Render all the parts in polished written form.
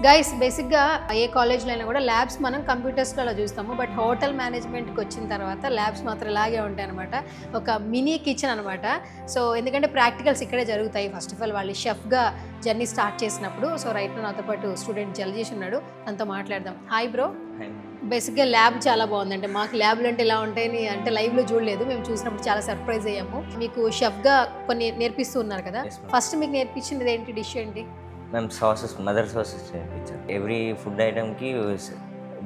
Guys బేసిక్గా ఏ కాలేజ్లో అయినా కూడా ల్యాబ్స్ మనం కంప్యూటర్స్లో అలా చూస్తాము, బట్ హోటల్ మేనేజ్మెంట్కి వచ్చిన తర్వాత ల్యాబ్స్ మాత్రం ఇలాగే ఉంటాయి అనమాట. ఒక మినీ కిచెన్ అనమాట. సో ఎందుకంటే ప్రాక్టికల్స్ ఇక్కడే జరుగుతాయి. ఫస్ట్ ఆఫ్ ఆల్ వాళ్ళు షెఫ్గా జర్నీ స్టార్ట్ చేసినప్పుడు. సో రైట్ నాతో పాటు స్టూడెంట్ జలజేష్ ఉన్నాడు, తనతో మాట్లాడదాం. Hi bro. బేసిక్గా ల్యాబ్ చాలా బాగుంది. అంటే మాకు ల్యాబ్లు అంటే ఇలా ఉంటాయని అంటే లైవ్లో చూడలేదు, మేము చూసినప్పుడు చాలా సర్ప్రైజ్ అయ్యాము. మీకు షెఫ్గా కొన్ని నేర్పిస్తూ ఉన్నారు కదా, ఫస్ట్ మీకు నేర్పించింది ఏంటి, డిష్ ఏంటి? మేము సాసెస్, మదర్ సాసెస్ నేర్పించాం. ఎవ్రీ ఫుడ్ ఐటమ్కి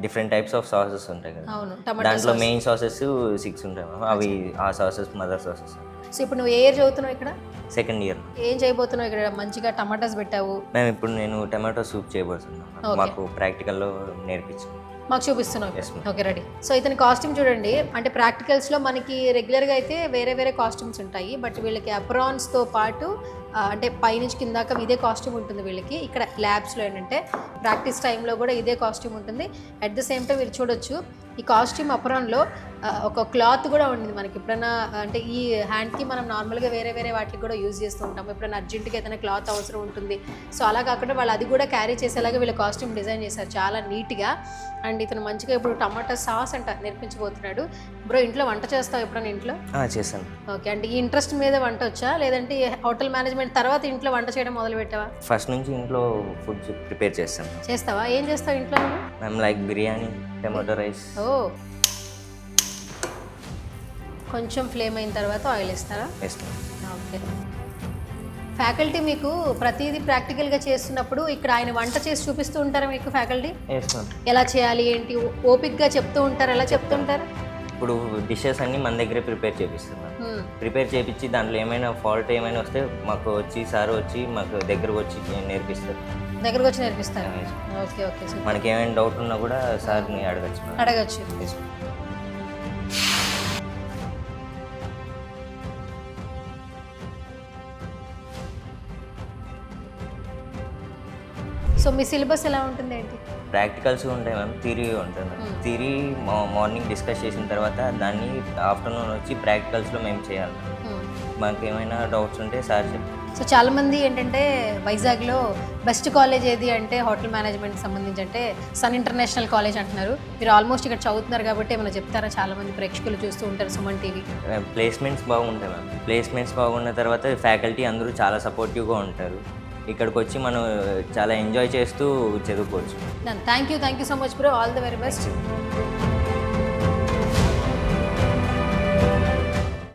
డిఫరెంట్ టైప్స్ ఆఫ్ సాసెస్ ఉంటాయి కదా. అవును. దాంట్లో మెయిన్ సాసెస్ 6 ఉంటాయి మ్యామ్. అవి ఆ సాసెస్ మదర్ సాసెస్. సో ఇప్పుడు నువ్వు ఏ ఇయర్ చదువుతున్నావు ఇక్కడ? Second year. ఏం చేయబోతున్నావు ఇక్కడ? మంచిగా టమాటాస్ పెట్టావు. మేము ఇప్పుడు నేను టమాటో సూప్ చేయబోతున్నాను. మాకు ప్రాక్టికల్లో నేర్పించాను. మాకు చూపిస్తున్నావు. Okay, ready. సో ఇతని కాస్ట్యూమ్ చూడండి. అంటే ప్రాక్టికల్స్లో మనకి రెగ్యులర్గా అయితే వేరే వేరే కాస్ట్యూమ్స్ ఉంటాయి, బట్ వీళ్ళకి అప్రాన్స్తో పాటు అంటే పైనుంచి కిందాక ఇదే కాస్ట్యూమ్ ఉంటుంది వీళ్ళకి. ఇక్కడ ల్యాబ్స్లో ఏంటంటే ప్రాక్టీస్ టైంలో కూడా ఇదే కాస్ట్యూమ్ ఉంటుంది. అట్ ద సేమ్ టైం మీరు చూడొచ్చు ఈ కాస్ట్యూమ్ అప్రాన్లో ఒక క్లాత్ కూడా ఉంది మనకి. ఎప్పుడైనా అంటే ఈ హ్యాండ్కి మనం నార్మల్గా వేరే వేరే వాటికి కూడా యూజ్ చేస్తూ ఉంటాం. ఎప్పుడైనా అర్జెంట్గా ఏదైనా క్లాత్ అవసరం ఉంటుంది. సో అలా కాకుండా వాళ్ళు అది కూడా క్యారీ చేసేలాగా వీళ్ళ కాస్ట్యూమ్ డిజైన్ చేశారు చాలా నీట్గా. అండ్ ఇతను మంచిగా ఇప్పుడు టమాటా సాస్ అంట నేర్పించబోతున్నాడు. బ్రో, ఇంట్లో వంట చేస్తావు ఎప్పుడైనా? ఇంట్లో చేశాను. ఓకే, అంటే ఈ ఇంట్రెస్ట్ మీద వంట వచ్చా, లేదంటే హోటల్ మేనేజ్మెంట్ తర్వాత ఇంట్లో వంట చేయడం మొదలు పెట్టావా? ఫస్ట్ నుంచి ఇంట్లో ఫుడ్ ప్రిపేర్ చేస్తాను. చేస్తావా? ఏం చేస్తావు ఇంట్లో? మేము లైక్ బిర్యానీ, టమాటో రైస్. ఓ, కొంచెం ఫ్లేమ్ అయిన తర్వాత ఆయిల్ వేస్తారా? ఓకే. ఫ్యాకల్టీ మీకు ప్రతిదీ ప్రాక్టికల్గా చేస్తున్నప్పుడు ఇక్కడ ఆయన వంట చేసి చూపిస్తూ ఉంటారా మీకు? ఫ్యాకల్టీ ఎలా చేయాలి ఏంటి ఓపిక్గా చెప్తూ ఉంటారు? ఎలా చెప్తుంటారు? ఇప్పుడు డిషెస్ అన్ని మన దగ్గరే ప్రిపేర్ చేపిస్తున్నాం. ప్రిపేర్ చేపించి దాంట్లో ఏమైనా ఫాల్ట్ ఏమైనా వస్తే మాకు వచ్చి సార్ వచ్చి మాకు దగ్గరకు వచ్చి నేర్పిస్తారు. దగ్గరకు వచ్చి నేర్పిస్తారు. Okay okay. మనకి ఏమైనా డౌట్ ఉన్నా కూడా సార్ని అడగచ్చు. సో మీ సిలబస్ ఎలా ఉంటుంది ఏంటి? ప్రాక్టికల్స్ ఉంటాయి మ్యామ్, థియరీ ఉంటుంది. థియరీ మార్నింగ్ డిస్కస్ చేసిన తర్వాత దాన్ని ఆఫ్టర్నూన్ వచ్చి ప్రాక్టికల్స్లో మేము చేయాలి. మాకు ఏమైనా డౌట్స్ ఉంటే సార్ చెప్తారు. సో చాలామంది ఏంటంటే వైజాగ్లో బెస్ట్ కాలేజ్ ఏది అంటే హోటల్ మేనేజ్మెంట్ సంబంధించి అంటే సన్ ఇంటర్నేషనల్ కాలేజ్ అంటున్నారు. మీరు ఆల్మోస్ట్ ఇక్కడ చదువుతున్నారు కాబట్టి ఏమైనా చెప్తారా? చాలామంది ప్రేక్షకులు చూస్తూ ఉంటారు సుమన్ టీవీ. ప్లేస్మెంట్స్ బాగుంటాయి మ్యామ్. ప్లేస్మెంట్స్ బాగున్న తర్వాత ఫ్యాకల్టీ అందరూ చాలా సపోర్టివ్గా ఉంటారు. ఇక్కడికి వచ్చి మనం చాలా ఎంజాయ్ చేస్తూ చదువుకోవచ్చు. Thank you so much bro. All the very best.